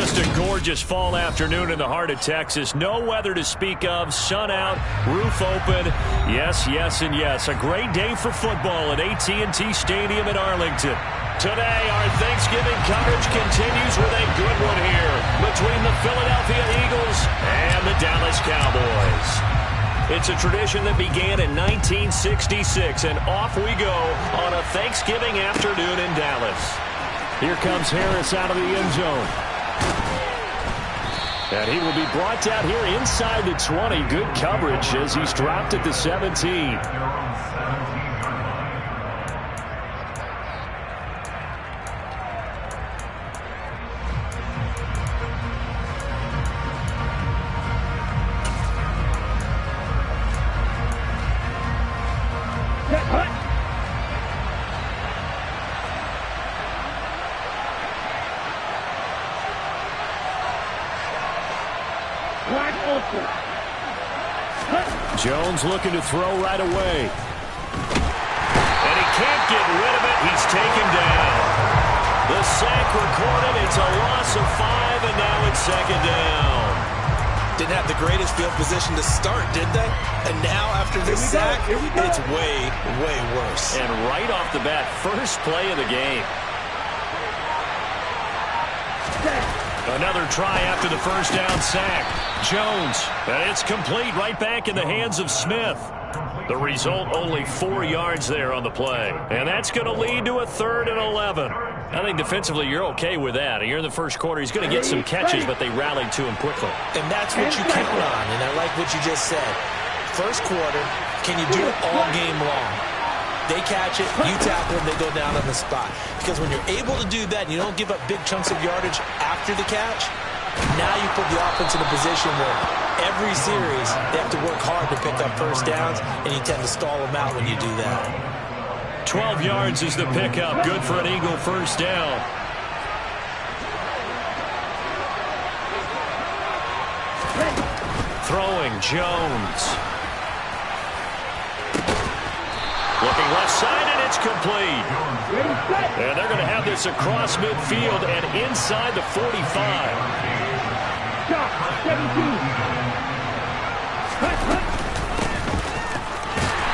Just a gorgeous fall afternoon in the heart of Texas. No weather to speak of. Sun out, roof open. Yes, yes, and yes. A great day for football at AT&T Stadium in Arlington. Today, our Thanksgiving coverage continues with a good one here between the Philadelphia Eagles and the Dallas Cowboys. It's a tradition that began in 1966, and off we go on a Thanksgiving afternoon in Dallas. Here comes Harris out of the end zone. And he will be brought down here inside the 20. Good coverage as he's dropped at the 17. Jones looking to throw right away. And he can't get rid of it. He's taken down. The sack recorded. It's a loss of 5, and now it's second down. Didn't have the greatest field position to start, did they? And now after this sack, it's way, way worse. And right off the bat, first play of the game. Another try after the first down sack. Jones, and it's complete right back in the hands of Smith. The result, only 4 yards there on the play. And that's going to lead to a 3rd and 11. I think defensively you're okay with that. You're in the first quarter. He's going to get some catches, but they rallied to him quickly. And that's what you count on, and I like what you just said. First quarter, can you do it all game long? They catch it, you tackle them, they go down on the spot. Because when you're able to do that and you don't give up big chunks of yardage after the catch, now you put the offense in a position where every series they have to work hard to pick up first downs, and you tend to stall them out when you do that. 12 yards is the pickup. Good for an Eagle first down. Throwing Jones. Looking left side, and it's complete. And they're going to have this across midfield and inside the 45.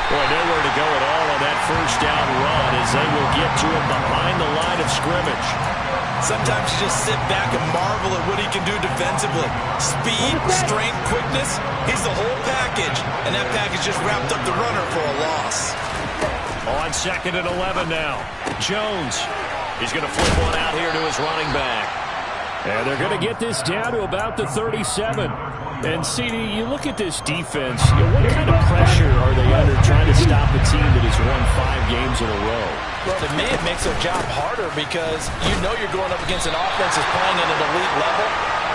Boy, nowhere to go at all on that first down run as they will get to him behind the line of scrimmage. Sometimes you just sit back and marvel at what he can do defensively. Speed, strength, quickness, he's the whole package. And that package just wrapped up the runner for a loss. On 2nd and 11 now. Jones. He's going to flip one out here to his running back. And they're going to get this down to about the 37. And, CD, you look at this defense, what kind of pressure are they under trying to stop a team that has won 5 games in a row? Well, to me, it makes their job harder because you know you're going up against an offense that's playing at an elite level.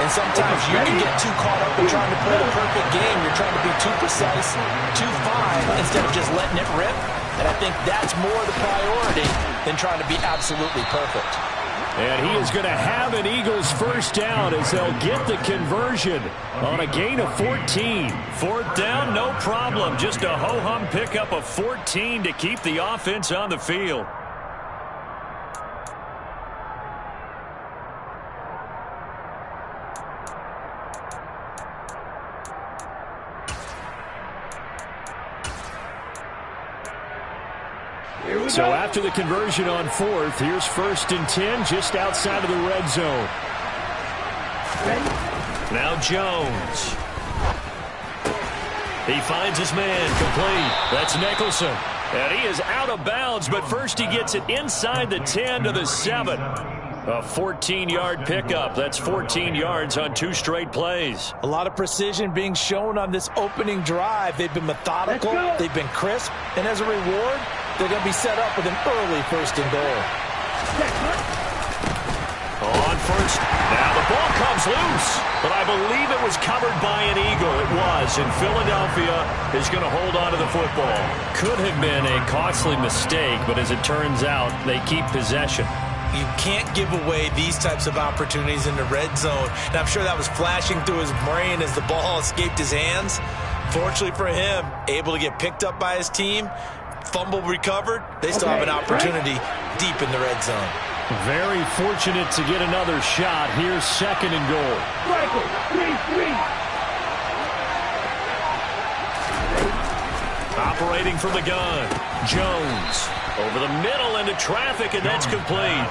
And sometimes you can get too caught up in trying to play the perfect game. You're trying to be too precise, too fine, instead of just letting it rip. And I think that's more the priority than trying to be absolutely perfect. And he is going to have an Eagles first down as they'll get the conversion on a gain of 14. 4th down, no problem. Just a ho-hum pickup of 14 to keep the offense on the field. So after the conversion on 4th, here's 1st and 10 just outside of the red zone. Now Jones. He finds his man complete. That's Nicholson. And he is out of bounds, but first he gets it inside the 10 to the 7. A 14-yard pickup. That's 14 yards on 2 straight plays. A lot of precision being shown on this opening drive. They've been methodical. They've been crisp. And as a reward, they're going to be set up with an early 1st and goal. On first. Now the ball comes loose. But I believe it was covered by an Eagle. It was. And Philadelphia is going to hold on to the football. Could have been a costly mistake, but as it turns out, they keep possession. You can't give away these types of opportunities in the red zone. And I'm sure that was flashing through his brain as the ball escaped his hands. Fortunately for him, able to get picked up by his team, fumble recovered. They still have an opportunity deep in the red zone. Very fortunate to get another shot. Here's 2nd and goal. Operating from the gun. Jones over the middle into traffic, and that's complete.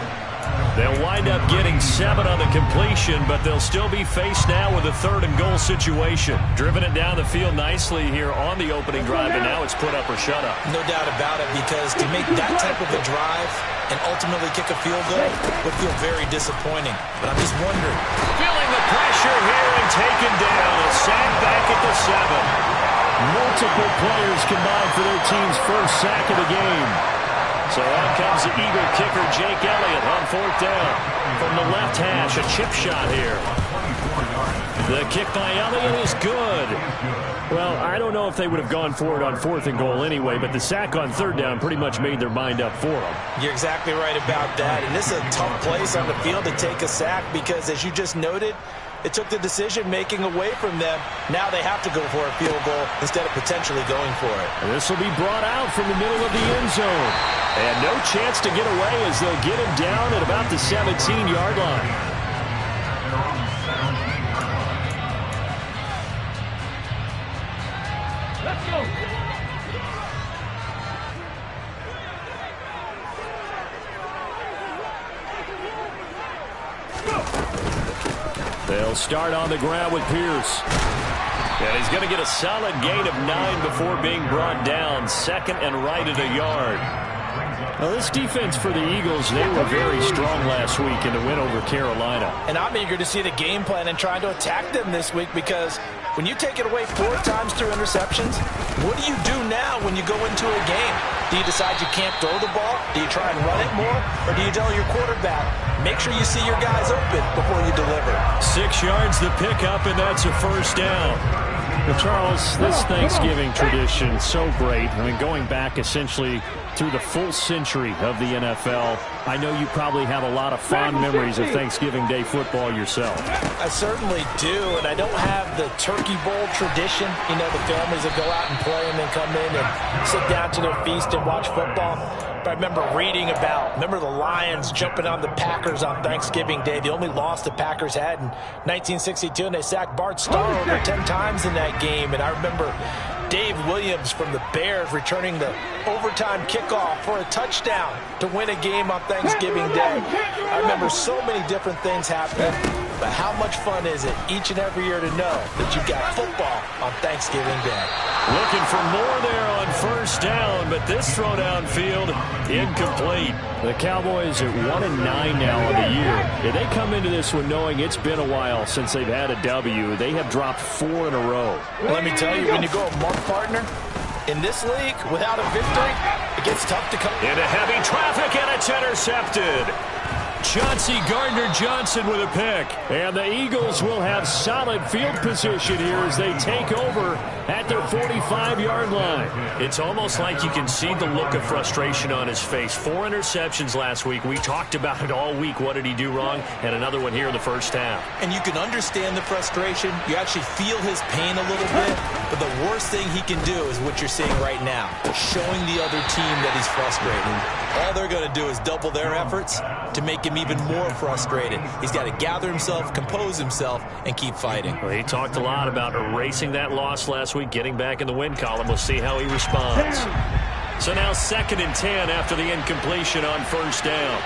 They'll wind up getting 7 on the completion, but they'll still be faced now with a 3rd and goal situation. Driven it down the field nicely here on the opening drive, and now it's put up or shut up. No doubt about it, because to make that type of a drive and ultimately kick a field goal would feel very disappointing. But I'm just wondering. Feeling the pressure here and taken down. A sack back at the 7. Multiple players combined for their team's first sack of the game. So out comes the Eagle kicker, Jake Elliott, on 4th down. From the left hash, a chip shot here. The kick by Elliott is good. Well, I don't know if they would have gone for it on 4th and goal anyway, but the sack on 3rd down pretty much made their mind up for them. You're exactly right about that. And this is a tough place on the field to take a sack because, as you just noted, it took the decision-making away from them. Now they have to go for a field goal instead of potentially going for it. And this will be brought out from the middle of the end zone. And no chance to get away as they'll get him down at about the 17-yard line. Let's go. They'll start on the ground with Pierce. And he's going to get a solid gain of 9 before being brought down. 2nd and right at a yard. Now, this defense for the Eagles, they were very strong last week in the win over Carolina. And I'm eager to see the game plan and trying to attack them this week, because when you take it away 4 times through interceptions, what do you do now when you go into a game? Do you decide you can't throw the ball? Do you try and run it more? Or do you tell your quarterback, make sure you see your guys open before you deliver? 6 yards the pickup, and that's a 1st down. Well, Charles, this Thanksgiving tradition, so great. I mean, going back essentially through the full century of the NFL, I know you probably have a lot of fond memories of Thanksgiving Day football yourself. I certainly do, and I don't have the Turkey Bowl tradition. You know, the families that go out and play and then come in and sit down to their feast and watch football. But I remember reading remember the Lions jumping on the Packers on Thanksgiving Day. The only loss the Packers had in 1962, and they sacked Bart Starr over 10 times in that game. And I remember Dave Williams from the Bears returning the overtime kickoff for a touchdown to win a game on Thanksgiving Day. I remember so many different things happening, but how much fun is it each and every year to know that you've got football on Thanksgiving Day? Looking for more there on 1st down, but this throw downfield incomplete. The Cowboys at 1-9 now on the year. And they come into this one knowing it's been a while since they've had a W. They have dropped 4 in a row. Well, let me tell you, when you go a month, partner, in this league, without a victory, it gets tough to come. Into heavy traffic, and it's intercepted. Chauncey Gardner-Johnson with a pick. And the Eagles will have solid field position here as they take over at their 45-yard line. It's almost like you can see the look of frustration on his face. 4 interceptions last week. We talked about it all week. What did he do wrong? And another one here in the 1st half. And you can understand the frustration. You actually feel his pain a little bit. But the worst thing he can do is what you're seeing right now, showing the other team that he's frustrated. All they're going to do is double their efforts to make him even more frustrated. He's got to gather himself, compose himself, and keep fighting. Well, he talked a lot about erasing that loss last week, getting back in the win column. We'll see how he responds. So now 2nd and 10 after the incompletion on 1st down.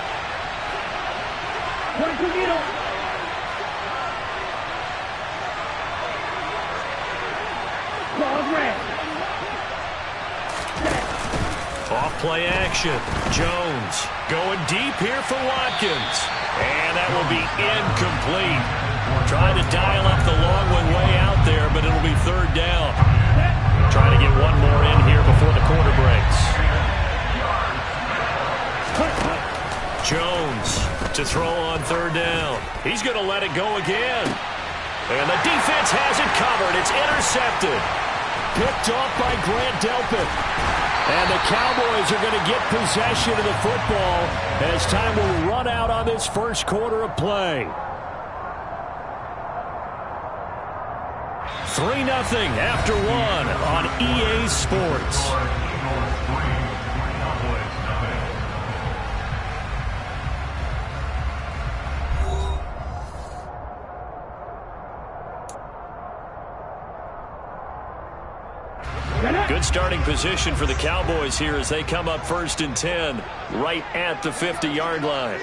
Off play action. Jones going deep here for Watkins. And that will be incomplete. Trying to dial up the long one way out there, but it'll be 3rd down. Trying to get one more in here before the quarter breaks. Jones to throw on 3rd down. He's going to let it go again. And the defense has it covered. It's intercepted. Picked off by Grant Delpit. And the Cowboys are going to get possession of the football as time will run out on this 1st quarter of play. 3-0 after 1 on EA Sports. good starting position for the Cowboys here as they come up 1st and 10 right at the 50-yard line.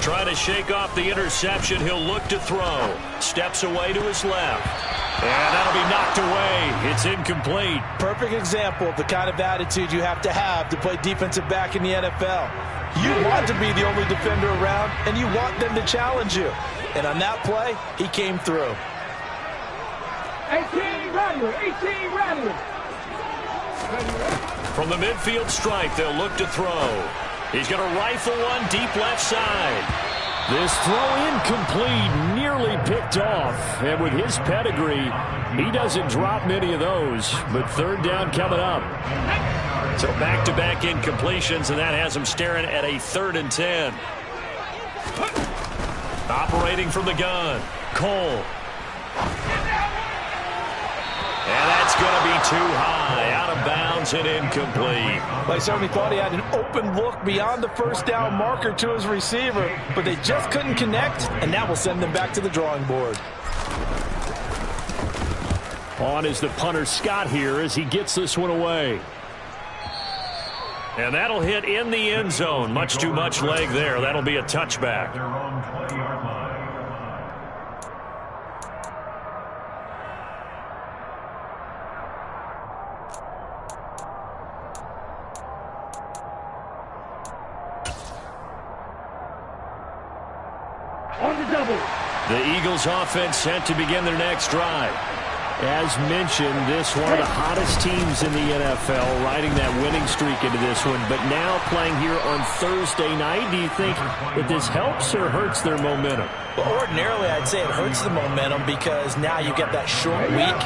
Trying to shake off the interception. He'll look to throw. Steps away to his left. And that'll be knocked away. It's incomplete. Perfect example of the kind of attitude you have to play defensive back in the NFL. You want to be the only defender around, and you want them to challenge you. And on that play, he came through. 18 Rattler, 18 Rattler. From the midfield stripe, they'll look to throw. He's going to rifle one deep left side. This throw incomplete, nearly picked off. And with his pedigree, he doesn't drop many of those. But 3rd down coming up. So back-to-back incompletions, and that has him staring at a 3rd and 10. Operating from the gun, Cole. And that's going to be too high, out of bounds and incomplete. They certainly thought he had an open look beyond the 1st down marker to his receiver, but they just couldn't connect, and that will send them back to the drawing board. On is the punter Scott here as he gets this one away. And that'll hit in the end zone. Much too much leg there. That'll be a touchback. On the double. The Eagles offense set to begin their next drive. As mentioned, this one of the hottest teams in the NFL, riding that winning streak into this one, but now playing here on Thursday night. Do you think that this helps or hurts their momentum? Well, ordinarily, I'd say it hurts the momentum because now you get that short week.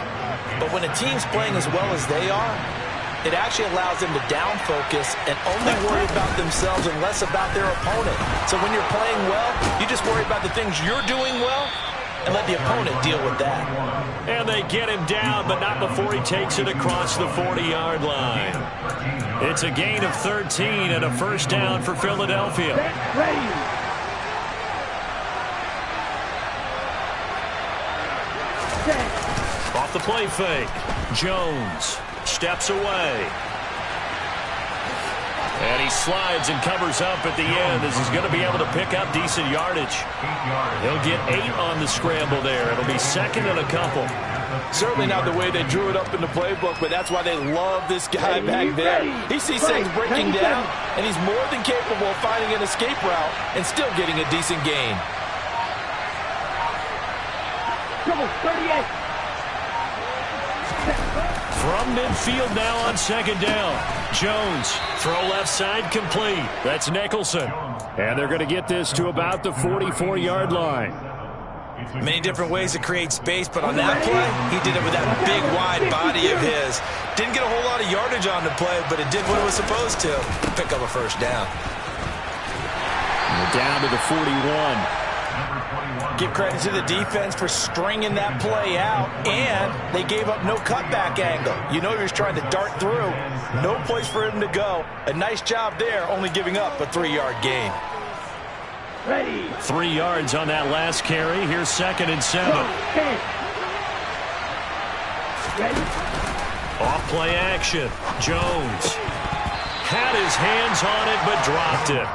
But when a team's playing as well as they are, it actually allows them to down focus and only worry about themselves and less about their opponent. So when you're playing well, you just worry about the things you're doing well and let the opponent deal with that. And they get him down, but not before he takes it across the 40-yard line. It's a gain of 13 and a 1st down for Philadelphia. Ready. Off the play fake. Jones steps away. And he slides and covers up at the end as he's going to be able to pick up decent yardage. He'll get 8 on the scramble there. It'll be 2nd and a couple. Certainly not the way they drew it up in the playbook, but that's why they love this guy back there. He sees things breaking down, and he's more than capable of finding an escape route and still getting a decent gain. Double 38. From midfield now on 2nd down. Jones, throw left side complete. That's Nicholson. And they're going to get this to about the 44-yard line. Many different ways to create space, but on that play, he did it with that big, wide body of his. Didn't get a whole lot of yardage on the play, but it did what it was supposed to. Pick up a 1st down. And we're down to the 41. Give credit to the defense for stringing that play out, and they gave up no cutback angle. You know he was trying to dart through. No place for him to go. A nice job there, only giving up a 3-yard gain. Ready. 3 yards on that last carry. Here's 2nd and 7. Ready. Off play action. Jones had his hands on it but dropped it.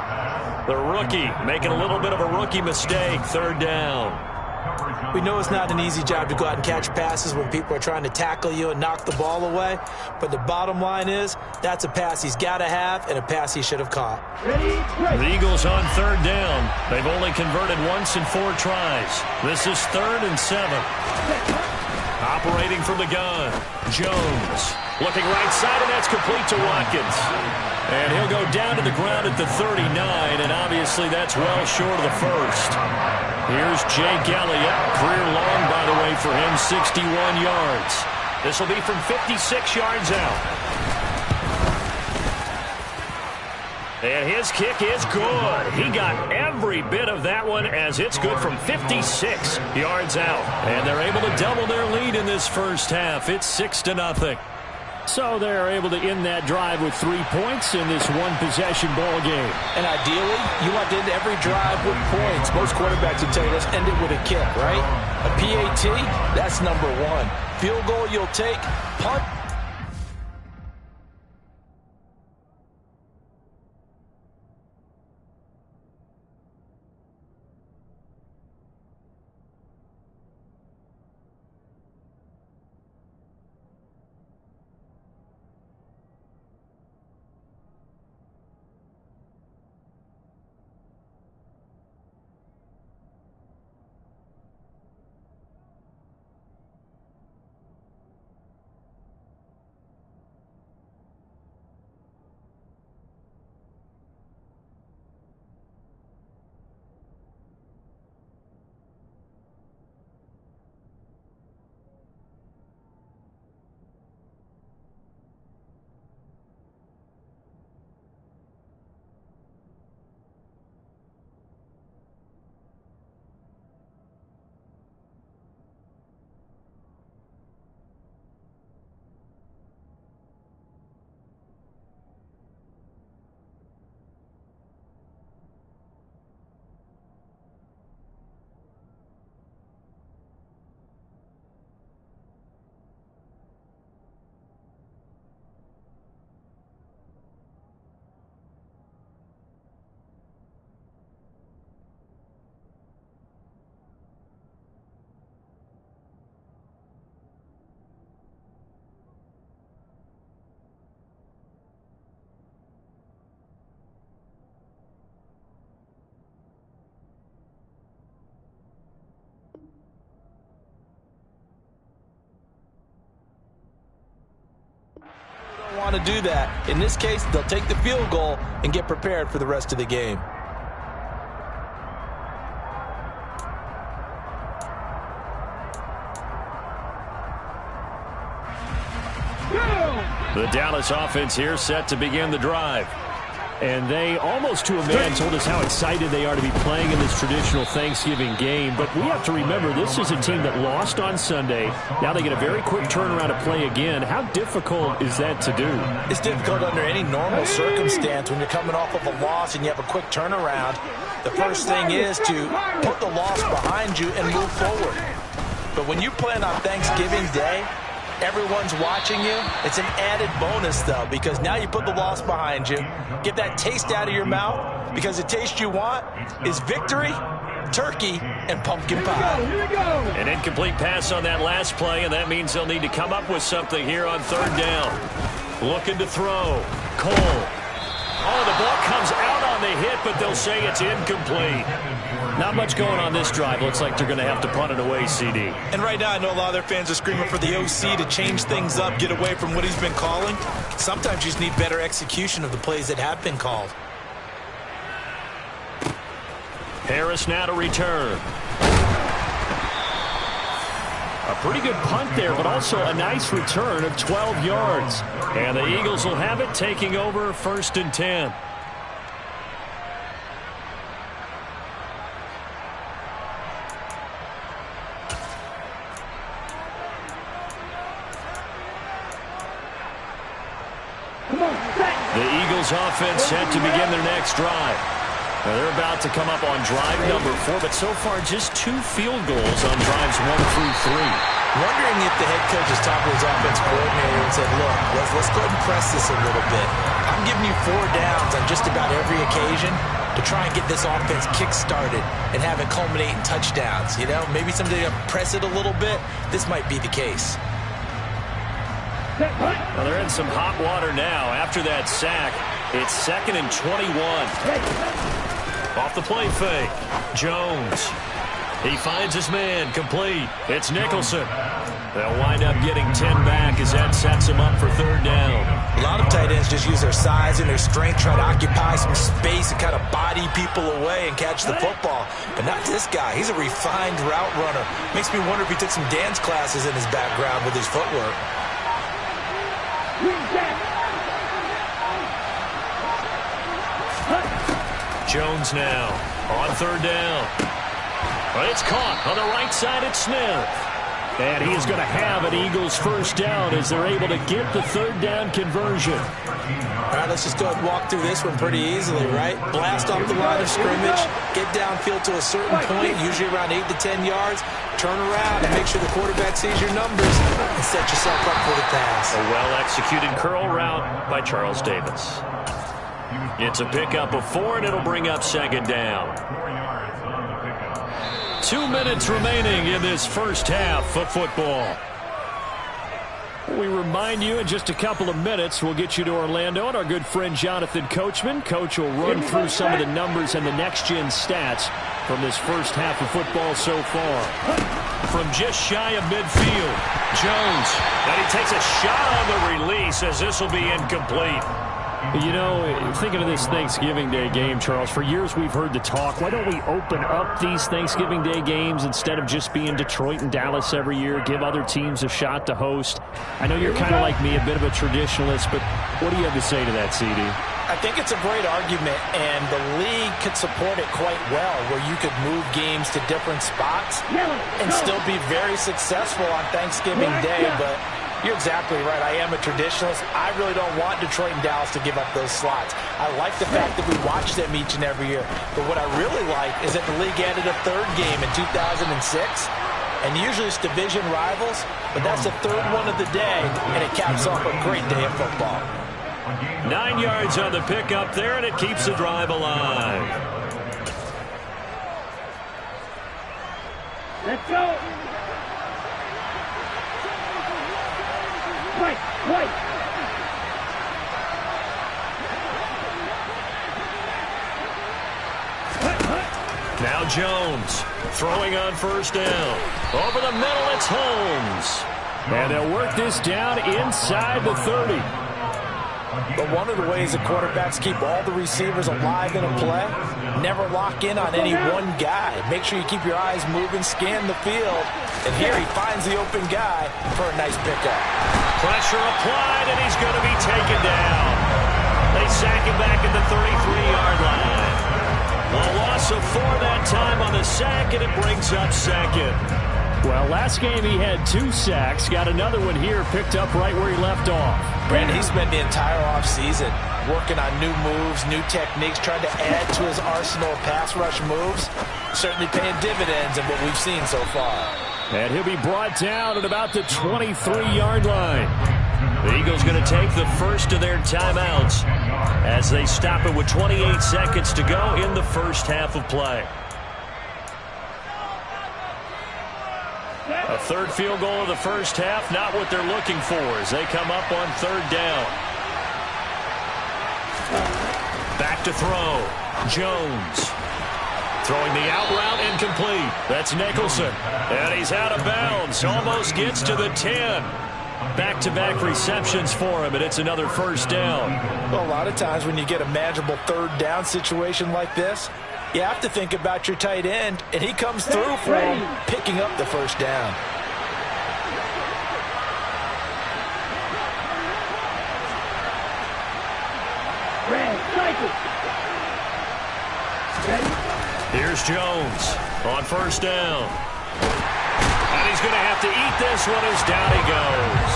The rookie making a little bit of a rookie mistake. 3rd down. We know it's not an easy job to go out and catch passes when people are trying to tackle you and knock the ball away. But the bottom line is that's a pass he's got to have and a pass he should have caught. The Eagles on 3rd down. They've only converted once in 4 tries. This is 3rd and 7. Operating from the gun. Jones looking right side, and that's complete to Watkins. And he'll go down to the ground at the 39, and obviously that's well short of the 1st. Here's Jake Elliott. Career long, by the way, for him, 61 yards. This will be from 56 yards out. And his kick is good. He got every bit of that one as it's good from 56 yards out. And they're able to double their lead in this first half. It's 6-0. So they're able to end that drive with 3 points in this one-possession ball game. And ideally, you want to end every drive with points. Most quarterbacks would tell you, let's end it with a kick, right? A PAT, that's number 1. Field goal you'll take, punt. want to do that. In this case, they'll take the field goal and get prepared for the rest of the game. The Dallas offense here set to begin the drive. And they, almost to a man, told us how excited they are to be playing in this traditional Thanksgiving game. But we have to remember, this is a team that lost on Sunday. Now they get a very quick turnaround to play again. How difficult is that to do? It's difficult under any normal circumstance when you're coming off of a loss and you have a quick turnaround. The first thing is to put the loss behind you and move forward. But when you're playing on Thanksgiving Day, everyone's watching you. It's an added bonus, though, because now you put the loss behind you. Get that taste out of your mouth, because the taste you want is victory, turkey, and pumpkin pie. An incomplete pass on that last play, and that means they'll need to come up with something here on third down. Looking to throw. Cole. Oh, the ball comes out on the hit, but they'll say it's incomplete. Not much going on this drive. Looks like they're going to have to punt it away, CD. And right now, I know a lot of their fans are screaming for the OC to change things up, get away from what he's been calling. Sometimes you just need better execution of the plays that have been called. Harris now to return. A pretty good punt there, but also a nice return of 12 yards. And the Eagles will have it, taking over 1st and 10. The Eagles offense set to begin their next drive. Now they're about to come up on drive number 4, but so far just 2 field goals on drives 1 through 3. Wondering if the head coach has talked to his offense coordinator and said, look, let's go ahead and press this a little bit. I'm giving you 4 downs on just about every occasion to try and get this offense kick-started and have it culminate in touchdowns. You know, maybe somebody to press it a little bit. This might be the case. Well, they're in some hot water now. After that sack, it's 2nd and 21. Off the play fake. Jones. He finds his man. Complete. It's Nicholson. They'll wind up getting 10 back as that sets him up for 3rd down. A lot of tight ends just use their size and their strength, try to occupy some space and kind of body people away and catch the football. But not this guy. He's a refined route runner. Makes me wonder if he took some dance classes in his background with his footwork. Jones now on 3rd down. But it's caught on the right side at Smith. And he's going to have an Eagles 1st down as they're able to get the 3rd down conversion. All right, let's just go ahead and walk through this one pretty easily, right? Blast off the line of scrimmage, get downfield to a certain point, usually around 8 to 10 yards, turn around and make sure the quarterback sees your numbers and set yourself up for the pass. A well-executed curl route by Charles Davis. It's a pickup of 4, and it'll bring up 2nd down. 2 minutes remaining in this first half of football. We remind you in just a couple of minutes we'll get you to Orlando and our good friend Jonathan Coachman. Coach will run through some of the numbers and the next-gen stats from this first half of football so far. From just shy of midfield, Jones. And he takes a shot on the release as this will be incomplete. You know, thinking of this Thanksgiving Day game, Charles, for years we've heard the talk, why don't we open up these Thanksgiving Day games instead of just being Detroit and Dallas every year, give other teams a shot to host? I know you're kind of like me, a bit of a traditionalist, but what do you have to say to that, CD? I think it's a great argument, and the league could support it quite well, where you could move games to different spots and still be very successful on Thanksgiving Day, but you're exactly right. I am a traditionalist. I really don't want Detroit and Dallas to give up those slots. I like the fact that we watch them each and every year. But what I really like is that the league added a 3rd game in 2006. And usually it's division rivals, but that's the 3rd one of the day, and it caps off a great day of football. 9 yards on the pickup there, and it keeps the drive alive. Let's go. Wait. Now Jones throwing on 1st down. Over the middle, it's Holmes. And they'll work this down inside the 30. But one of the ways that quarterbacks keep all the receivers alive in a play, never lock in on any one guy. Make sure you keep your eyes moving, scan the field. And here he finds the open guy for a nice pickup. Pressure applied, and he's going to be taken down. They sack him back at the 33-yard line. A loss of 4 that time on the sack, and it brings up second. Well, last game he had 2 sacks. Got another one here, picked up right where he left off. Brandon, he spent the entire offseason working on new moves, new techniques, trying to add to his arsenal of pass rush moves. Certainly paying dividends in what we've seen so far. And he'll be brought down at about the 23-yard line. The Eagles going to take the first of their timeouts as they stop it with 28 seconds to go in the first half of play. A third field goal of the first half, not what they're looking for as they come up on 3rd down. Back to throw. Jones. Throwing the out route incomplete. That's Nicholson. And he's out of bounds. Almost gets to the 10. Back-to-back receptions for him, and it's another first down. Well, a lot of times when you get a manageable 3rd down situation like this, you have to think about your tight end, and he comes through for him, picking up the first down. Here's Jones on first down. And he's going to have to eat this one as down he goes.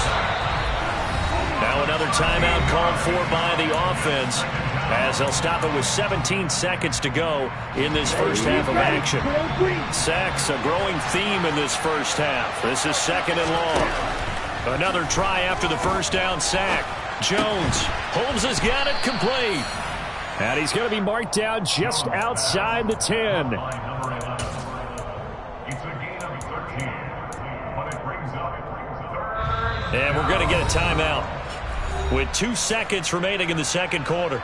Now another timeout called for by the offense as they'll stop it with 17 seconds to go in this first half of action. Sacks, a growing theme in this first half. This is 2nd and long. Another try after the first down sack. Jones, Holmes has got it complete. And he's going to be marked down just outside the 10. And we're going to get a timeout with 2 seconds remaining in the second quarter.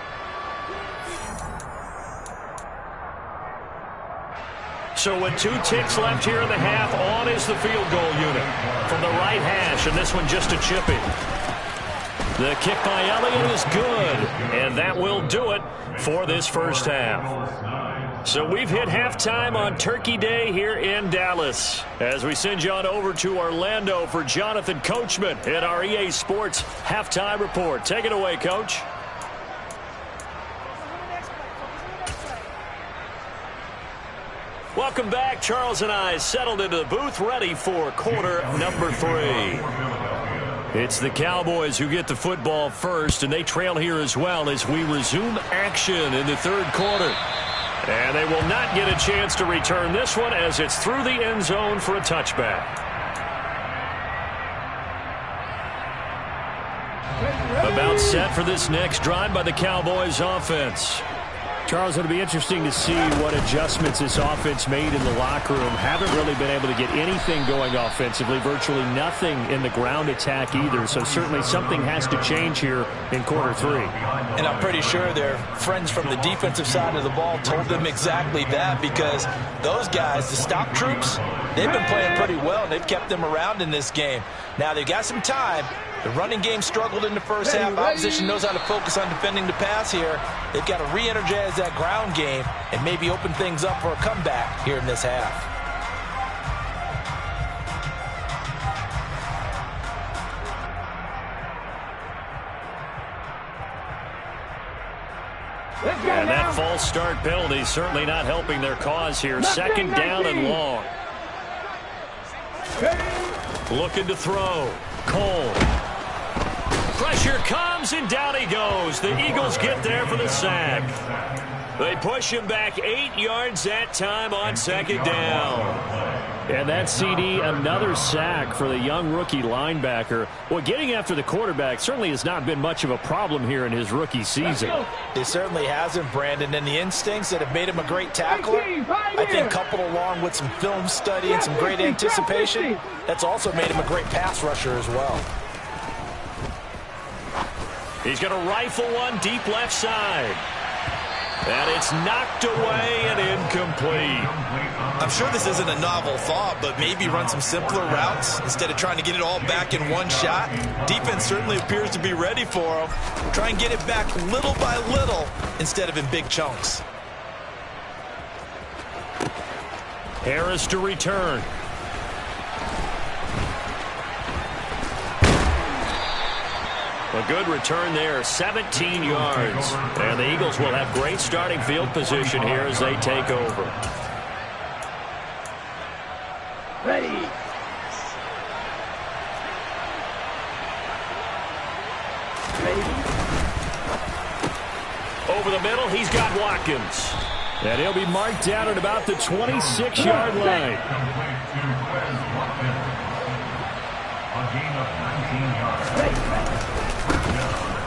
So with 2 ticks left here in the half, on is the field goal unit from the right hash, and this one just a chippy. The kick by Elliott is good, and that will do it for this first half. So we've hit halftime on Turkey Day here in Dallas as we send you on over to Orlando for Jonathan Coachman in our EA Sports Halftime Report. Take it away, Coach. Welcome back. Charles and I settled into the booth ready for quarter number 3. It's the Cowboys who get the football first, and they trail here as well as we resume action in the 3rd quarter. And they will not get a chance to return this one as it's through the end zone for a touchback. About set for this next drive by the Cowboys offense. Charles, it'll be interesting to see what adjustments this offense made in the locker room. Haven't really been able to get anything going offensively, virtually nothing in the ground attack either. So certainly something has to change here in quarter 3. And I'm pretty sure their friends from the defensive side of the ball told them exactly that, because those guys, the stop troops, they've been playing pretty well. They've kept them around in this game. Now they've got some time. The running game struggled in the first half. Opposition knows how to focus on defending the pass here. They've got to re-energize that ground game and maybe open things up for a comeback here in this half. And that false start penalty certainly not helping their cause here. 2nd down and long. Looking to throw. Cole. Pressure comes, and down he goes. The Eagles get there for the sack. They push him back 8 yards that time on 2nd down. And that CD, another sack for the young rookie linebacker. Well, getting after the quarterback certainly has not been much of a problem here in his rookie season. It certainly hasn't, Brandon, and the instincts that have made him a great tackler, I think coupled along with some film study and some great anticipation, that's also made him a great pass rusher as well. He's going to rifle one deep left side. And it's knocked away and incomplete. I'm sure this isn't a novel thought, but maybe run some simpler routes instead of trying to get it all back in one shot. Defense certainly appears to be ready for him. Try and get it back little by little instead of in big chunks. Harris to return. A good return there, 17 yards. And the Eagles will have great starting field position here as they take over. Ready. Ready. Over the middle, he's got Watkins. And he'll be marked down at about the 26-yard line. A gain of 19 yards.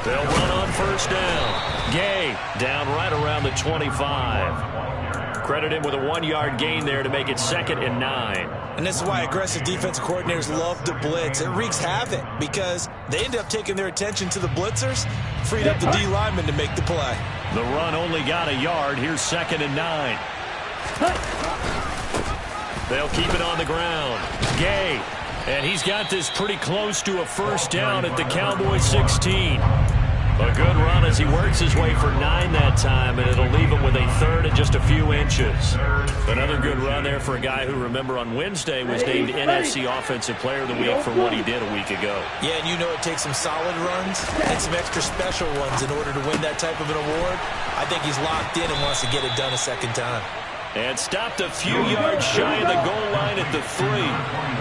They'll run on first down. Gay down right around the 25. Credit him with a 1-yard gain there to make it 2nd and 9. And this is why aggressive defensive coordinators love to blitz. It wreaks havoc because they end up taking their attention to the blitzers, freed up the D lineman to make the play. The run only got a yard. Here's 2nd and 9. They'll keep it on the ground. Gay. And he's got this pretty close to a first down at the Cowboys 16. A good run as he works his way for 9 that time, and it'll leave him with a 3rd and just a few inches. Another good run there for a guy who, remember, on Wednesday was named NFC Offensive Player of the Week for what he did a week ago. Yeah, and you know it takes some solid runs and some extra special ones in order to win that type of an award. I think he's locked in and wants to get it done a second time. And stopped a few yards shy of the goal line at the 3.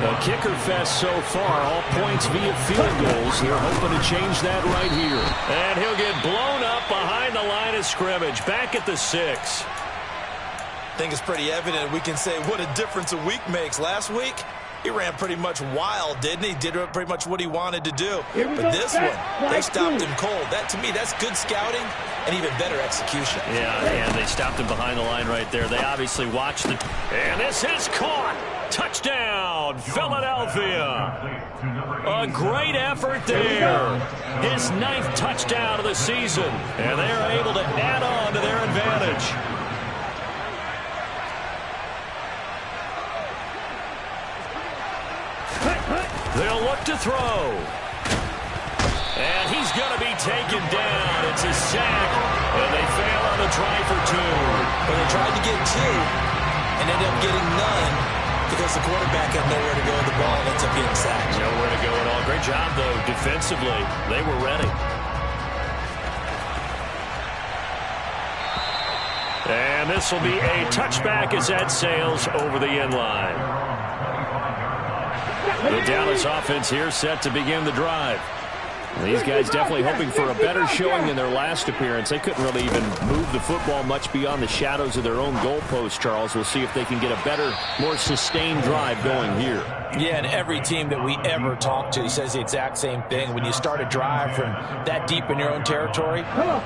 A kicker fest so far, all points via field goals. They're hoping to change that right here. And he'll get blown up behind the line of scrimmage, back at the 6. I think it's pretty evident we can say what a difference a week makes. Last week, he ran pretty much wild, didn't he? Did pretty much what he wanted to do. But this one, they stopped him cold. That, to me, that's good scouting and even better execution. Yeah, and they stopped him behind the line right there. They obviously watched the... And this is caught. Touchdown, Philadelphia. A great effort there. His 9th touchdown of the season. And they are able to add on to their advantage. They'll look to throw. And he's going to be taken down. It's a sack. And they fail on the try for 2. Well, they tried to get 2 and ended up getting none because the quarterback had nowhere to go with the ball and ends up getting sacked. Nowhere to go at all. Great job, though, defensively. They were ready. And this will be a touchback as that sails over the end line. The Dallas offense here set to begin the drive. These guys definitely hoping for a better showing than their last appearance. They couldn't really even move the football much beyond the shadows of their own goalpost, Charles. We'll see if they can get a better, more sustained drive going here. Yeah, and every team that we ever talk to says the exact same thing. When you start a drive from that deep in your own territory,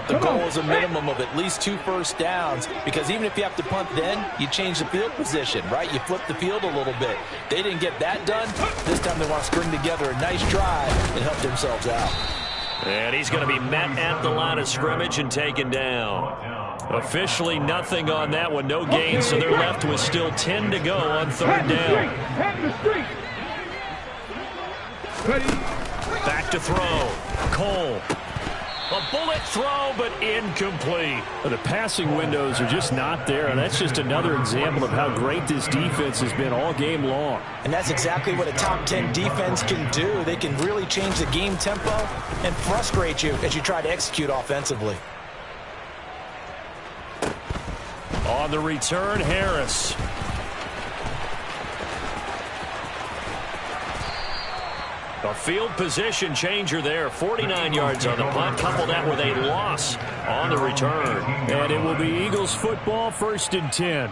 the goal is a minimum of at least 2 first downs, because even if you have to punt then, you change the field position, right? You flip the field a little bit. They didn't get that done. This time they want to string together a nice drive and help themselves out. And he's going to be met at the line of scrimmage and taken down. Officially nothing on that one, no gain, so they're left with still 10 to go on 3rd down. Back to throw. Cole. A bullet throw, but incomplete. The passing windows are just not there, and that's just another example of how great this defense has been all game long. And that's exactly what a top 10 defense can do. They can really change the game tempo and frustrate you as you try to execute offensively. On the return, Harris. A field position changer there. 49 yards on the punt. Couple that with a loss on the return. And it will be Eagles football, 1st and 10.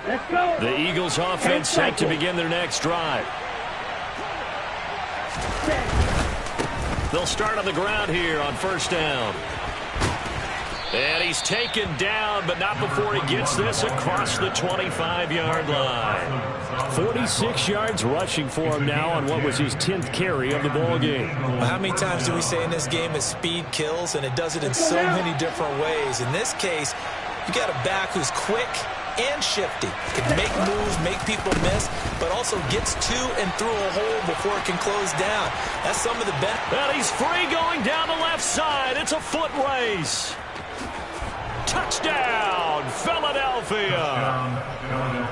Let's go. The Eagles offense set to begin their next drive. They'll start on the ground here on 1st down. And he's taken down, but not before he gets this across the 25-yard line. 46 yards rushing for him now on what was his 10th carry of the ball game. Well, how many times do we say in this game that speed kills, and it does it in so many different ways? In this case, you got a back who's quick and shifty. Can make moves, make people miss, but also gets to and through a hole before it can close down. That's some of the best. And he's free going down the left side. It's a foot race. Touchdown, Philadelphia.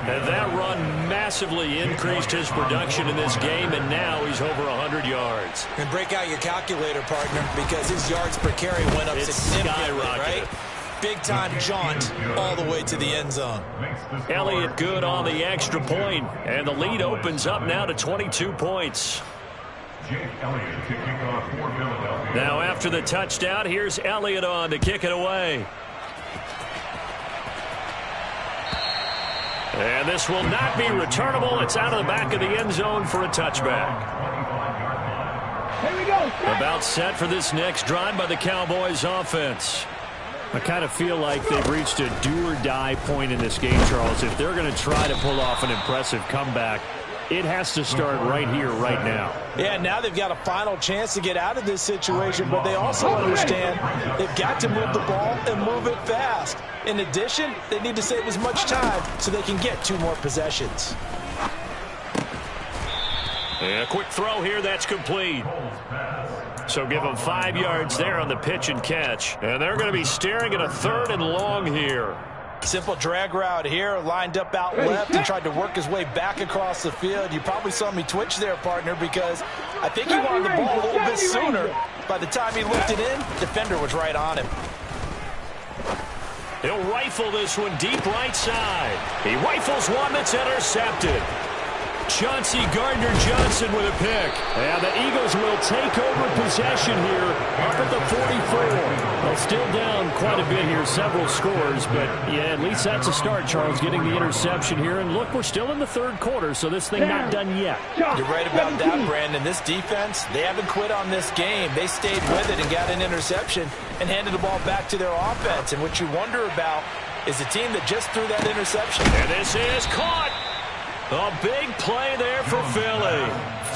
And that run massively increased his production in this game, and now he's over 100 yards. And break out your calculator, partner, because his yards per carry went up significantly, right? Big-time jaunt all the way to the end zone. Elliott good on the extra point, and the lead opens up now to 22 points. Now after the touchdown, here's Elliott on to kick it away. And this will not be returnable. It's out of the back of the end zone for a touchback. Here we go. About set for this next drive by the Cowboys offense. I kind of feel like they've reached a do-or-die point in this game, Charles. If they're going to try to pull off an impressive comeback, it has to start right here, right now. Yeah, now they've got a final chance to get out of this situation, but they also understand they've got to move the ball and move it fast. In addition, they need to save as much time so they can get 2 more possessions. And a quick throw here, that's complete. So give them 5 yards there on the pitch and catch. And they're going to be staring at a 3rd and long here. Simple drag route here, lined up out left and tried to work his way back across the field. You probably saw me twitch there, partner, because I think he wanted the ball a little bit sooner. By the time he looked it in, defender was right on him. He'll rifle this one deep right side. He rifles one that's intercepted. Chauncey Gardner-Johnson with a pick. And the Eagles will take over possession here up at the 44. They're still down quite a bit here, several scores, but yeah, at least that's a start, Charles, getting the interception here. And look, we're still in the 3rd quarter, so this thing not done yet. You're right about that, Brandon. This defense, they haven't quit on this game. They stayed with it and got an interception and handed the ball back to their offense. And what you wonder about is the team that just threw that interception. And this is caught. A big play there for Philly.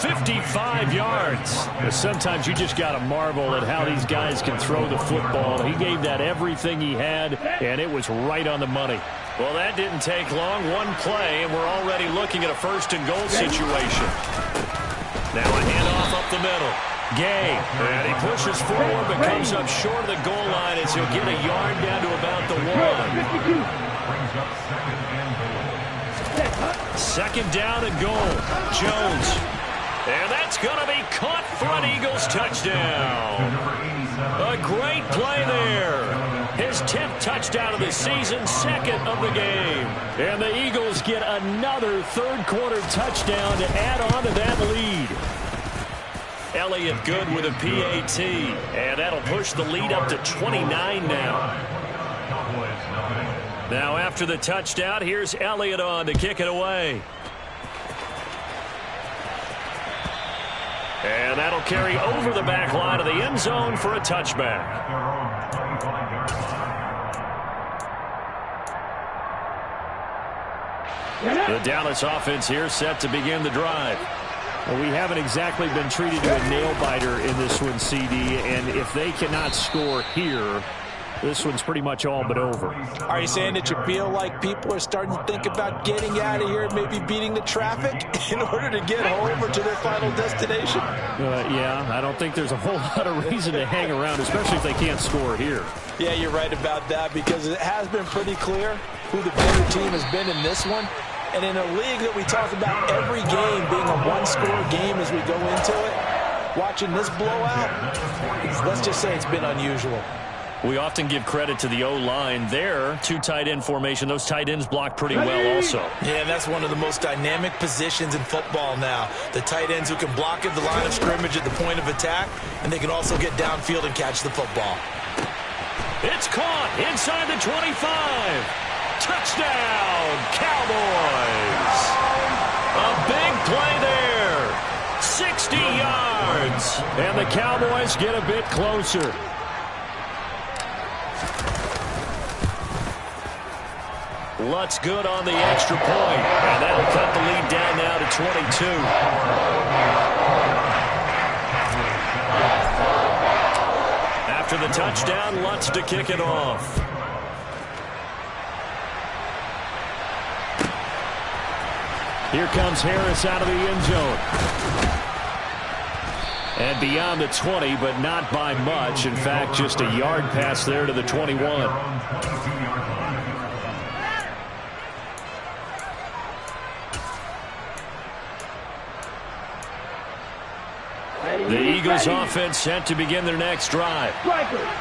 55 yards. Sometimes you just got to marvel at how these guys can throw the football. He gave that everything he had, and it was right on the money. Well, that didn't take long. One play, and we're already looking at a 1st and goal situation. Now a handoff up the middle. Gay, and he pushes forward but comes up short of the goal line as he'll get a yard down to about the 1. 2nd down and goal. Jones. And that's going to be caught for an Eagles touchdown. A great play there. His 10th touchdown of the season, 2nd of the game. And the Eagles get another 3rd quarter touchdown to add on to that lead. Elliott good with a PAT. And that'll push the lead up to 29 now. Now after the touchdown, here's Elliott on to kick it away. And that'll carry over the back line of the end zone for a touchback. The Dallas offense here set to begin the drive. Well, we haven't exactly been treated to a nail-biter in this one, CD, and if they cannot score here, this one's pretty much all but over. Are you saying that you feel like people are starting to think about getting out of here, maybe beating the traffic in order to get home or to their final destination? Yeah, I don't think there's a whole lot of reason to hang around, especially if they can't score here. Yeah, you're right about that, because it has been pretty clear who the better team has been in this one. And in a league that we talk about every game being a one-score game as we go into it, watching this blowout, let's just say it's been unusual. We often give credit to the O-line there. 2 tight end formation. Those tight ends block pretty well also. Yeah, and that's one of the most dynamic positions in football now. The tight ends who can block at the line of scrimmage at the point of attack, and they can also get downfield and catch the football. It's caught inside the 25. Touchdown, Cowboys. A big play there. 60 yards. And the Cowboys get a bit closer. Lutz good on the extra point. And that'll cut the lead down now to 22. After the touchdown, Lutz to kick it off. Here comes Harris out of the end zone. And beyond the 20, but not by much. In fact, just a yard pass there to the 21. The Eagles offense set to begin their next drive.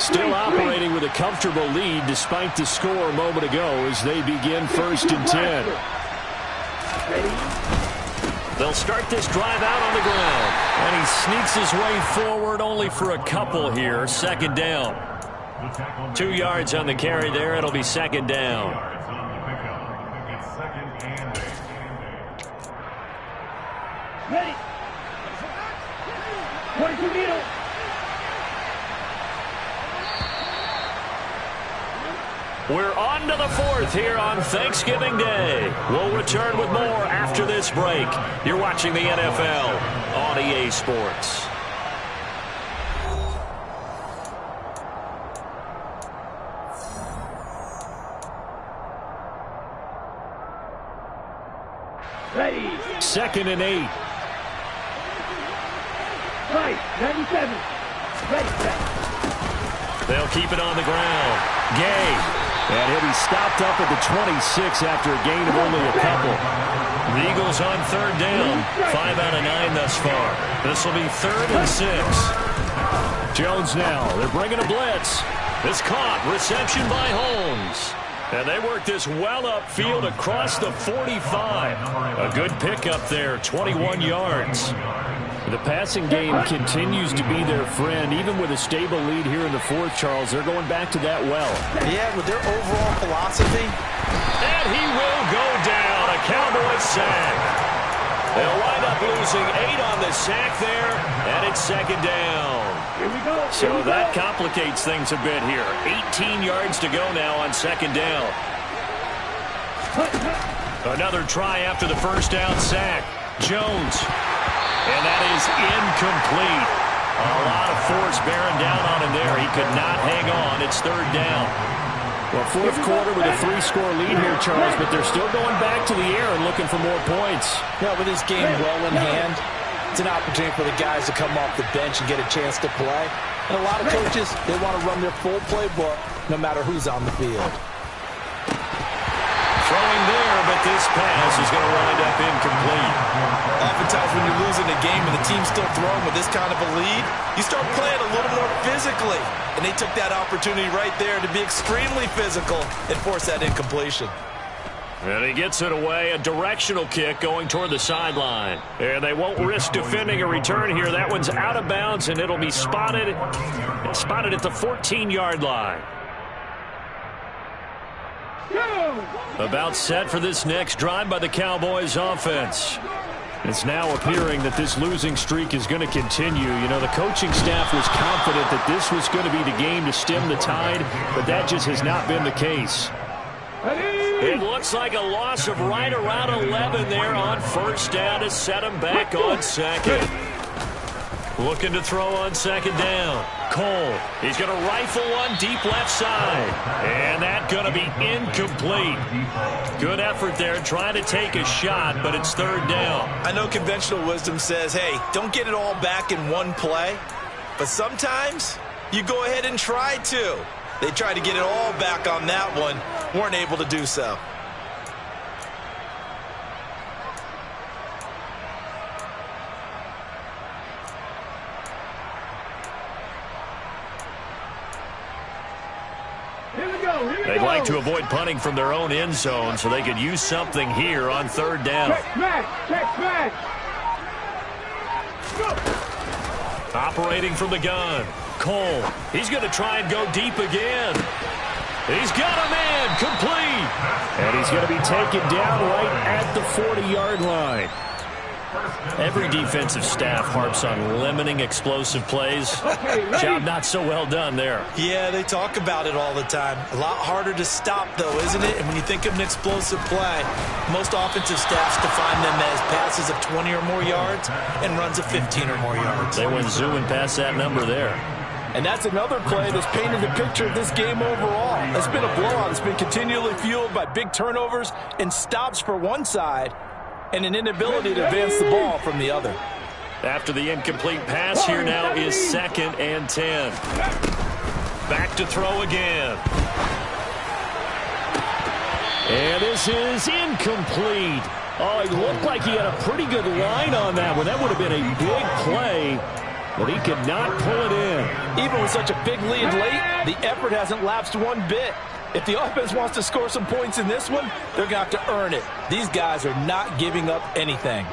Still operating with a comfortable lead despite the score a moment ago as they begin 1st and 10. They'll start this drive out on the ground. And he sneaks his way forward only for a couple here. 2nd down. 2 yards on the carry there. It'll be 2nd down. Ready. 22 middle. We're on to the 4th here on Thanksgiving Day. We'll return with more after this break. You're watching the NFL on EA Sports. Ready. 2nd and 8. Right. 97. Ready. Set. They'll keep it on the ground. Gay. And he'll be stopped up at the 26 after a gain of only a couple. The Eagles on 3rd down. 5 out of 9 thus far. This will be 3rd and 6. Jones now. They're bringing a blitz. It's caught. Reception by Holmes. And they work this well upfield across the 45. A good pickup there. 21 yards. The passing game continues to be their friend. Even with a stable lead here in the 4th, Charles, they're going back to that well. Yeah, with their overall philosophy. And he will go down. A Cowboys sack. They'll wind up losing 8 on the sack there, and it's 2nd down. Here we go. So that complicates things a bit here. 18 yards to go now on 2nd down. Another try after the 1st down sack. Jones. And that is incomplete. A lot of force bearing down on him there. He could not hang on. It's 3rd down. Well, 4th quarter with a 3-score lead here, Charles, but they're still going back to the air and looking for more points. Yeah, with this game well in hand, it's an opportunity for the guys to come off the bench and get a chance to play. And a lot of coaches, they want to run their full playbook no matter who's on the field. Throwing there, but this pass is going to wind up incomplete. Oftentimes when you're losing a game and the team's still throwing with this kind of a lead, you start playing a little more physically. And they took that opportunity right there to be extremely physical and force that incompletion. And he gets it away, a directional kick going toward the sideline. And they won't risk defending a return here. That one's out of bounds, and it'll be spotted at the 14-yard line. About set for this next drive by the Cowboys offense. It's now appearing that this losing streak is going to continue. You know, the coaching staff was confident that this was going to be the game to stem the tide, but that just has not been the case. It looks like a loss of right around 11 there on 1st down to set him back on 2nd. Looking to throw on 2nd down. Cole, he's going to rifle one deep left side. And that's going to be incomplete. Good effort there trying to take a shot, but it's 3rd down. I know conventional wisdom says, hey, don't get it all back in one play. But sometimes you go ahead and try to. They tried to get it all back on that one. Weren't able to do so. They'd like to avoid punting from their own end zone so they could use something here on 3rd down. Check smash. Operating from the gun. Cole, he's going to try and go deep again. He's got a man, complete. And he's going to be taken down right at the 40-yard line. Every defensive staff harps on limiting explosive plays. Job not so well done there. Yeah, they talk about it all the time. A lot harder to stop, though, isn't it? And when you think of an explosive play, most offensive staffs define them as passes of 20 or more yards and runs of 15 or more yards. They went zooming past that number there. And that's another play that's painted the picture of this game overall. It's been a blowout. It's been continually fueled by big turnovers and stops for one side and an inability to advance the ball from the other. After the incomplete pass, here now is 2nd and 10. Back to throw again. And this is incomplete. Oh, he looked like he had a pretty good line on that one. That would have been a big play, but he could not pull it in. Even with such a big lead late, the effort hasn't lapsed one bit. If the offense wants to score some points in this one, they're going to have to earn it. These guys are not giving up anything.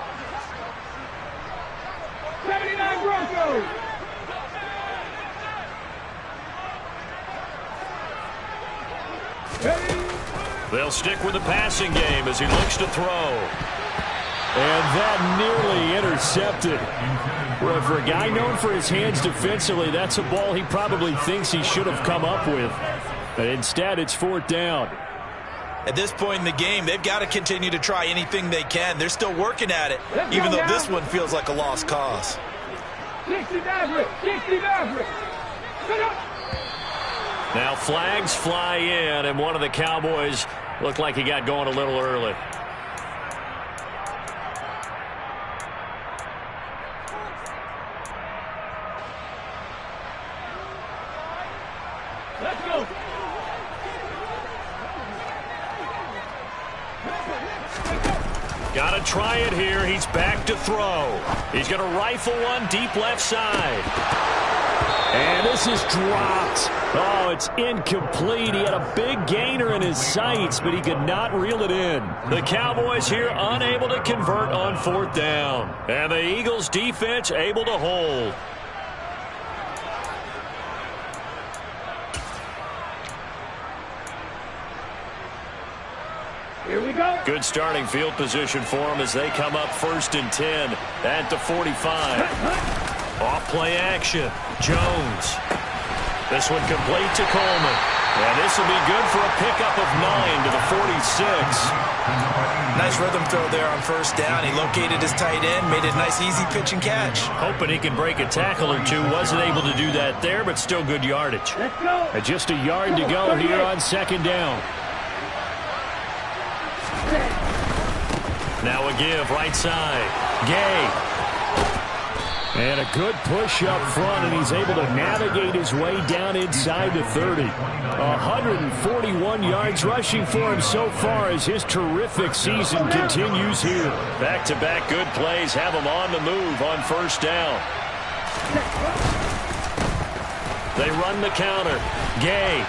79 Broncos. They'll stick with the passing game as he looks to throw. And that nearly intercepted. Well, for a guy known for his hands defensively, that's a ball he probably thinks he should have come up with. But instead, it's 4th down. At this point in the game, they've got to continue to try anything they can. They're still working at it, even though this one feels like a lost cause. 60 Maverick. 60 Maverick. Now flags fly in, and one of the Cowboys looked like he got going a little early. Let's go. Got to try it here. He's back to throw. He's going to rifle one deep left side. And this is dropped. Oh, it's incomplete. He had a big gainer in his sights, but he could not reel it in. The Cowboys here unable to convert on 4th down. And the Eagles defense able to hold. Here we go. Good starting field position for them as they come up 1st and 10 at the 45. Off play action. Jones. This one complete to Coleman. And this will be good for a pickup of 9 to the 46. Nice rhythm throw there on 1st down. He located his tight end, made a nice easy pitch and catch. Hoping he can break a tackle or two. Wasn't able to do that there, but still good yardage. Let's go. And just a yard to go here on 2nd down. Now a give right side. Gay. And a good push up front, and he's able to navigate his way down inside the 30. 141 yards rushing for him so far as his terrific season continues here. Back-to-back good plays have him on the move on 1st down. They run the counter. Gay.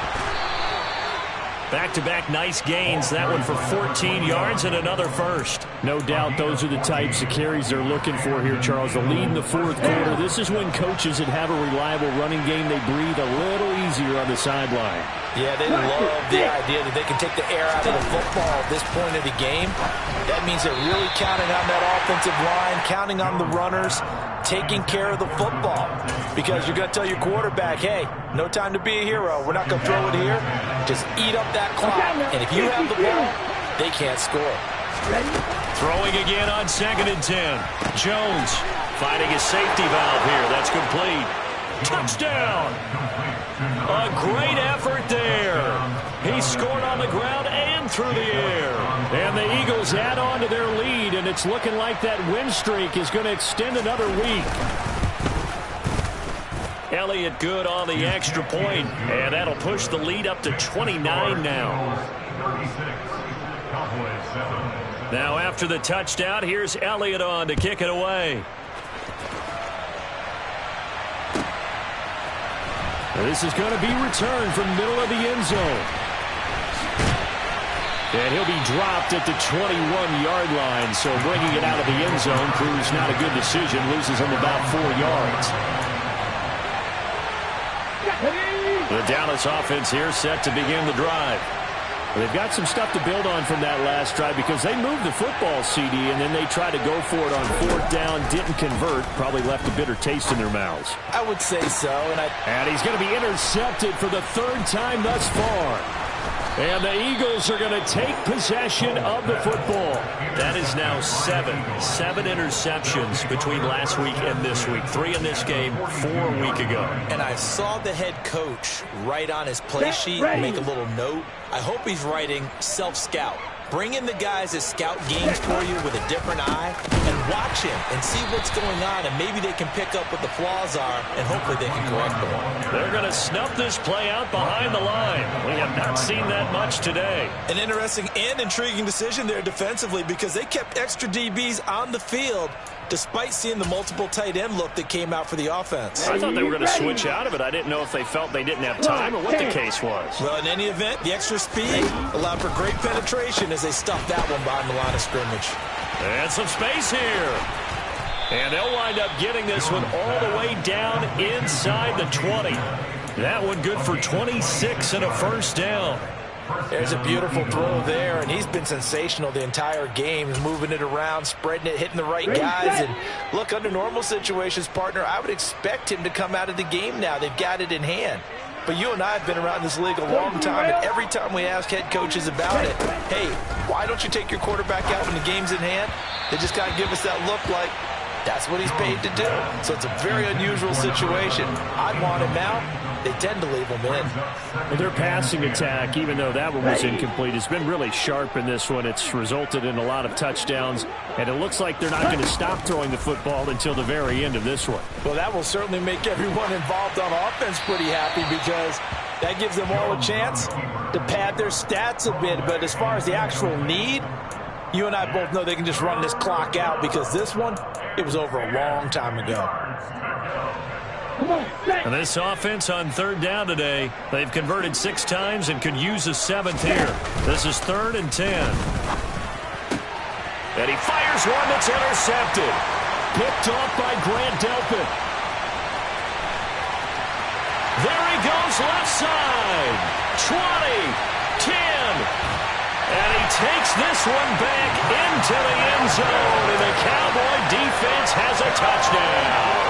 Back-to-back nice gains. That one for 14 yards and another first. No doubt those are the types of carries they're looking for here, Charles. The lead in the 4th quarter. This is when coaches that have a reliable running game, they breathe a little easier on the sideline. Yeah, they love the idea that they can take the air out of the football at this point of the game. That means they're really counting on that offensive line, counting on the runners, taking care of the football. Because you're going to tell your quarterback, hey, no time to be a hero. We're not going to throw it here. Just eat up that clock. And if you have the ball, they can't score. Throwing again on 2nd and 10. Jones finding his safety valve here. That's complete. Touchdown! A great effort there. He scored on the ground and through the air. And the Eagles add on to their lead, and it's looking like that win streak is going to extend another week. Elliott good on the extra point, and that'll push the lead up to 29 now. Now after the touchdown, here's Elliott on to kick it away. This is going to be returned from middle of the end zone. And he'll be dropped at the 21-yard line, so bringing it out of the end zone proves not a good decision, loses him about 4 yards. The Dallas offense here set to begin the drive. They've got some stuff to build on from that last drive because they moved the football, CD, and then they tried to go for it on 4th down, didn't convert, probably left a bitter taste in their mouths. I would say so. And he's going to be intercepted for the 3rd time thus far. And the Eagles are going to take possession of the football. That is now 7 interceptions between last week and this week. 3 in this game, 4 a week ago. And I saw the head coach write on his play sheet, make a little note. I hope he's writing self-scout. Bring in the guys that scout games for you with a different eye and watch him and see what's going on, and maybe they can pick up what the flaws are, and hopefully they can correct them all. They're going to snuff this play out behind the line. We have not seen that much today. An interesting and intriguing decision there defensively because they kept extra DBs on the field despite seeing the multiple tight end look that came out for the offense. I thought they were going to switch out of it. I didn't know if they felt they didn't have time or what the case was. Well, in any event, the extra speed allowed for great penetration as they stuffed that one behind the line of scrimmage. And some space here. And they'll wind up getting this one all the way down inside the 20. That one good for 26 and a 1st down. There's a beautiful throw there, and he's been sensational the entire game. He's moving it around, spreading it, hitting the right guys. And look, under normal situations, partner, I would expect him to come out of the game now. They've got it in hand. But you and I have been around this league a long time, and every time we ask head coaches about it, hey, why don't you take your quarterback out when the game's in hand? They just got to give us that look like that's what he's paid to do. So it's a very unusual situation. I'd want him now. They tend to leave him in. Well, their passing attack, even though that one was incomplete, has been really sharp in this one. It's resulted in a lot of touchdowns, and it looks like they're not going to stop throwing the football until the very end of this one. Well, that will certainly make everyone involved on offense pretty happy because that gives them all a chance to pad their stats a bit. But as far as the actual need, you and I both know they can just run this clock out because this one, it was over a long time ago. And this offense on 3rd down today, they've converted 6 times and could use a 7th here. This is 3rd and 10. And he fires one that's intercepted. Picked off by Grant Delpit. There he goes left side. 20, 10. And he takes this one back into the end zone. And the Cowboy defense has a touchdown.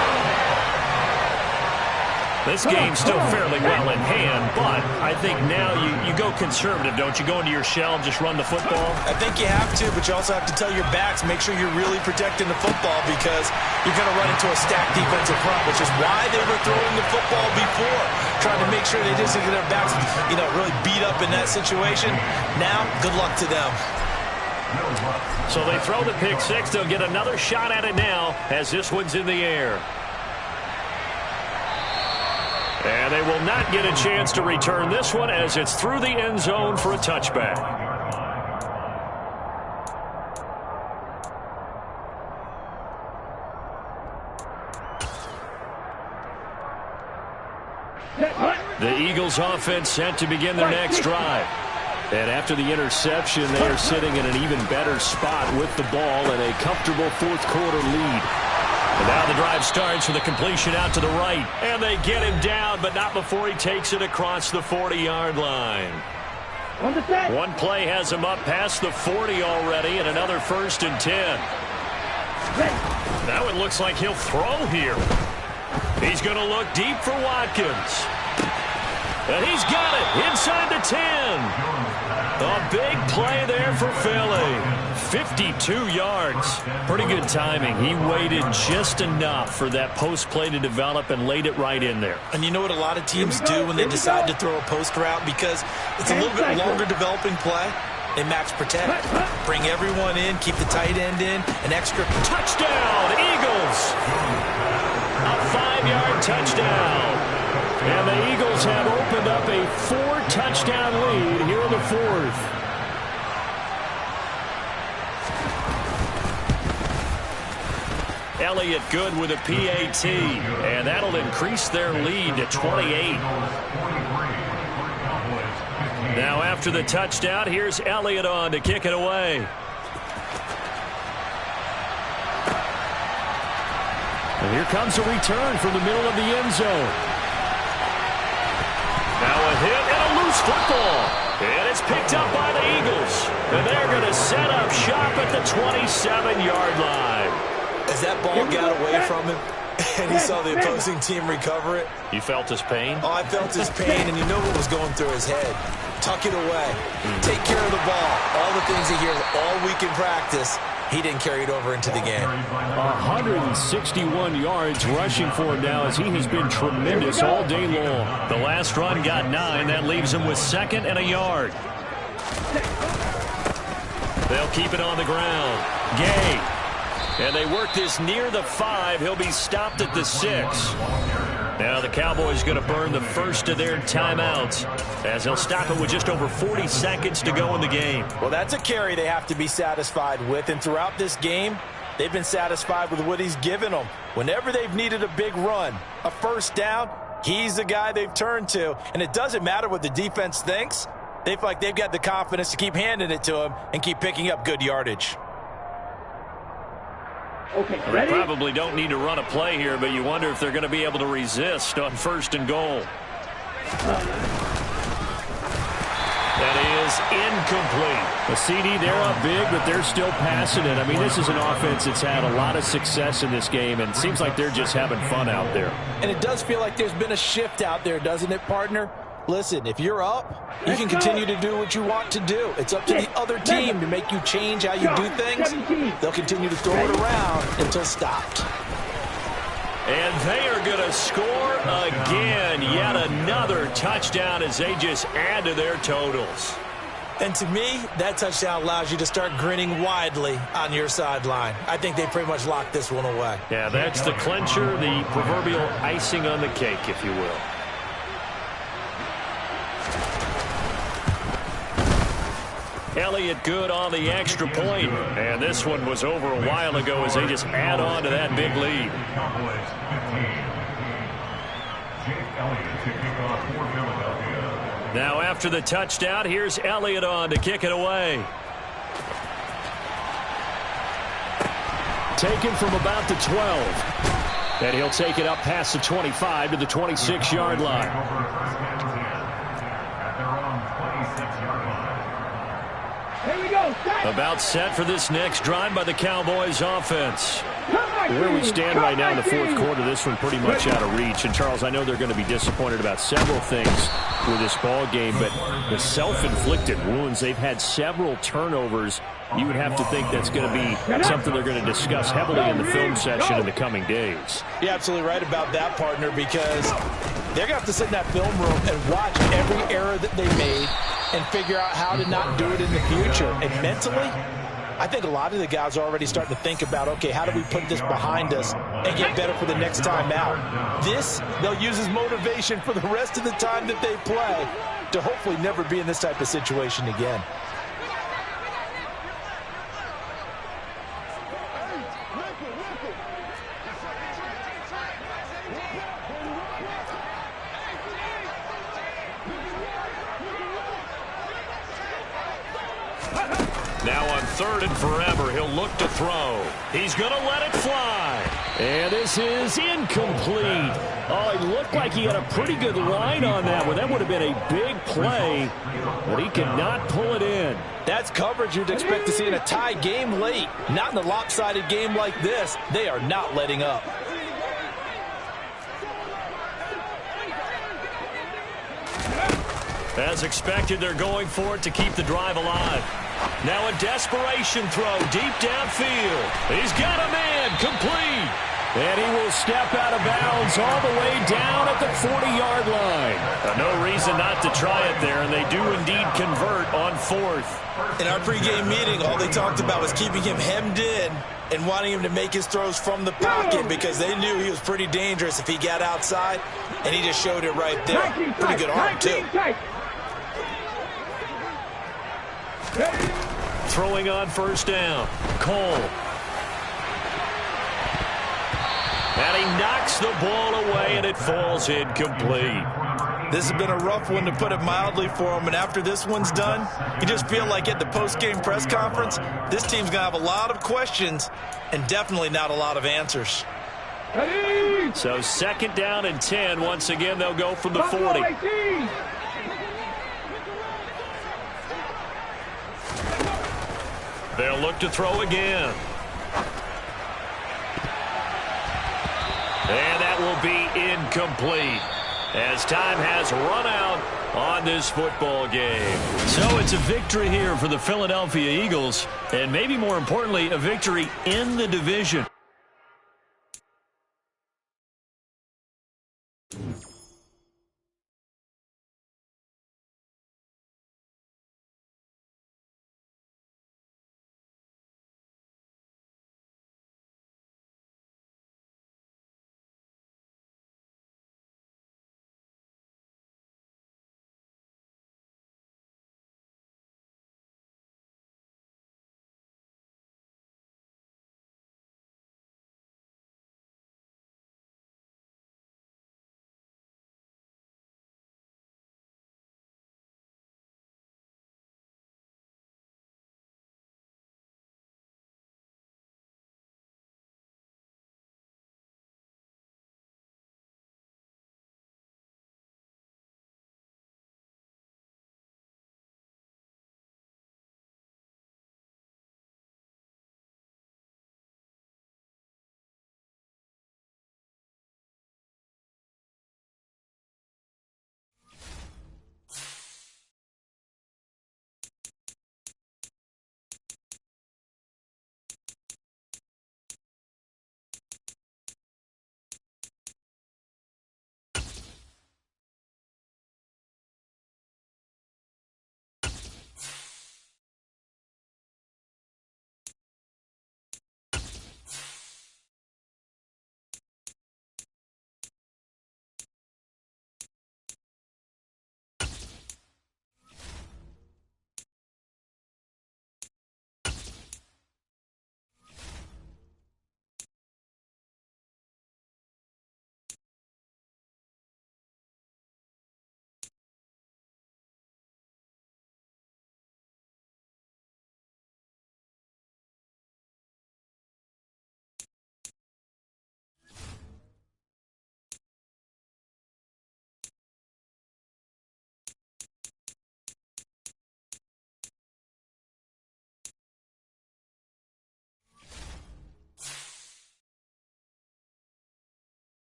This game's still fairly well in hand, but I think now you go conservative, don't you? Go into your shell and just run the football? I think you have to, but you also have to tell your backs, make sure you're really protecting the football because you're going to run into a stacked defensive front, which is why they were throwing the football before, trying to make sure they just get their backs, really beat up in that situation. Now, good luck to them. So they throw the pick 6. They'll get another shot at it now as this one's in the air. And they will not get a chance to return this one as it's through the end zone for a touchback. The Eagles offense set to begin their next drive. And after the interception, they are sitting in an even better spot with the ball and a comfortable 4th quarter lead. And now the drive starts with a completion out to the right. And they get him down, but not before he takes it across the 40-yard line. One play has him up past the 40 already, and another 1st and 10. Now it looks like he'll throw here. He's going to look deep for Watkins. And he's got it inside the 10. A big play there for Philly. 52 yards. Pretty good timing. He waited just enough for that post play to develop and laid it right in there. And you know what a lot of teams do when they decide to throw a post route? Because it's a little bit longer developing play. They max protect. Bring everyone in, keep the tight end in, an extra touchdown, Eagles. A 5-yard touchdown. And the Eagles have opened up a 4-touchdown lead here in the 4th. Elliott good with a PAT, and that'll increase their lead to 28. Now after the touchdown, here's Elliott on to kick it away. And here comes a return from the middle of the end zone. Now a hit and a loose football. And it's picked up by the Eagles. And they're going to set up shop at the 27-yard line. As that ball got away from him, and he saw the opposing team recover it. You felt his pain? Oh, I felt his pain, and you know what was going through his head. Tuck it away. Take care of the ball. All the things he hears all week in practice, he didn't carry it over into the game. 161 yards rushing for him now as he has been tremendous all day long. The last run got 9. That leaves him with 2nd and a yard. They'll keep it on the ground. Gay. And they work this near the 5. He'll be stopped at the 6. Now the Cowboys going to burn the first of their timeouts as they'll stop it with just over 40 seconds to go in the game. Well, that's a carry they have to be satisfied with. And throughout this game, they've been satisfied with what he's given them. Whenever they've needed a big run, a first down, he's the guy they've turned to. And it doesn't matter what the defense thinks. They feel like they've got the confidence to keep handing it to him and keep picking up good yardage. Okay, They probably don't need to run a play here, but you wonder if they're going to be able to resist on 1st and goal. That is incomplete. A CD, they're up big, but they're still passing it. I mean, this is an offense that's had a lot of success in this game, and it seems like they're just having fun out there. And it does feel like there's been a shift out there, doesn't it, partner? Listen, if you're up, you can continue to do what you want to do. It's up to the other team to make you change how you do things. They'll continue to throw it around until stopped. And they are going to score again. Yet another touchdown as they just add to their totals. And to me, that touchdown allows you to start grinning widely on your sideline. I think they pretty much locked this one away. Yeah, that's the clincher, the proverbial icing on the cake, if you will. Elliott good on the extra point. And this one was over a while ago as they just add on to that big lead. Cowboys 15. Jake Elliott to kick off for Philadelphia. Now after the touchdown, here's Elliott on to kick it away. Taken from about the 12. And he'll take it up past the 25 to the 26-yard line. At their own 26-yard line. Here we go. About set for this next drive by the Cowboys offense. Where we stand right now in the 4th quarter, this one pretty much out of reach. And, Charles, I know they're going to be disappointed about several things with this ball game, but the self-inflicted wounds, they've had several turnovers. You would have to think that's going to be something they're going to discuss heavily in the film session in the coming days. You're absolutely right about that, partner, because they're going to have to sit in that film room and watch every error that they made and figure out how to not do it in the future. And mentally, I think a lot of the guys are already starting to think about, okay, how do we put this behind us and get better for the next time out? This, they'll use as motivation for the rest of the time that they play to hopefully never be in this type of situation again. Now on 3rd and forever, he'll look to throw. He's going to let it fly. And this is incomplete. Oh, it looked like he had a pretty good line on that one. That would have been a big play, but he could not pull it in. That's coverage you'd expect to see in a tie game late. Not in a lopsided game like this. They are not letting up. As expected, they're going for it to keep the drive alive. Now a desperation throw deep downfield. He's got a man complete. And he will step out of bounds all the way down at the 40-yard line. No reason not to try it there, and they do indeed convert on 4th. In our pregame meeting, all they talked about was keeping him hemmed in and wanting him to make his throws from the pocket because they knew he was pretty dangerous if he got outside, and he just showed it right there. Pretty good arm, too. Throwing on 1st down. Cole. And he knocks the ball away, and it falls incomplete. This has been a rough one, to put it mildly, for him. And after this one's done, you just feel like at the post-game press conference, this team's going to have a lot of questions and definitely not a lot of answers. So 2nd down and 10. Once again, they'll go from the 40. They'll look to throw again. And that will be incomplete, as time has run out on this football game. So it's a victory here for the Philadelphia Eagles, and maybe more importantly, a victory in the division.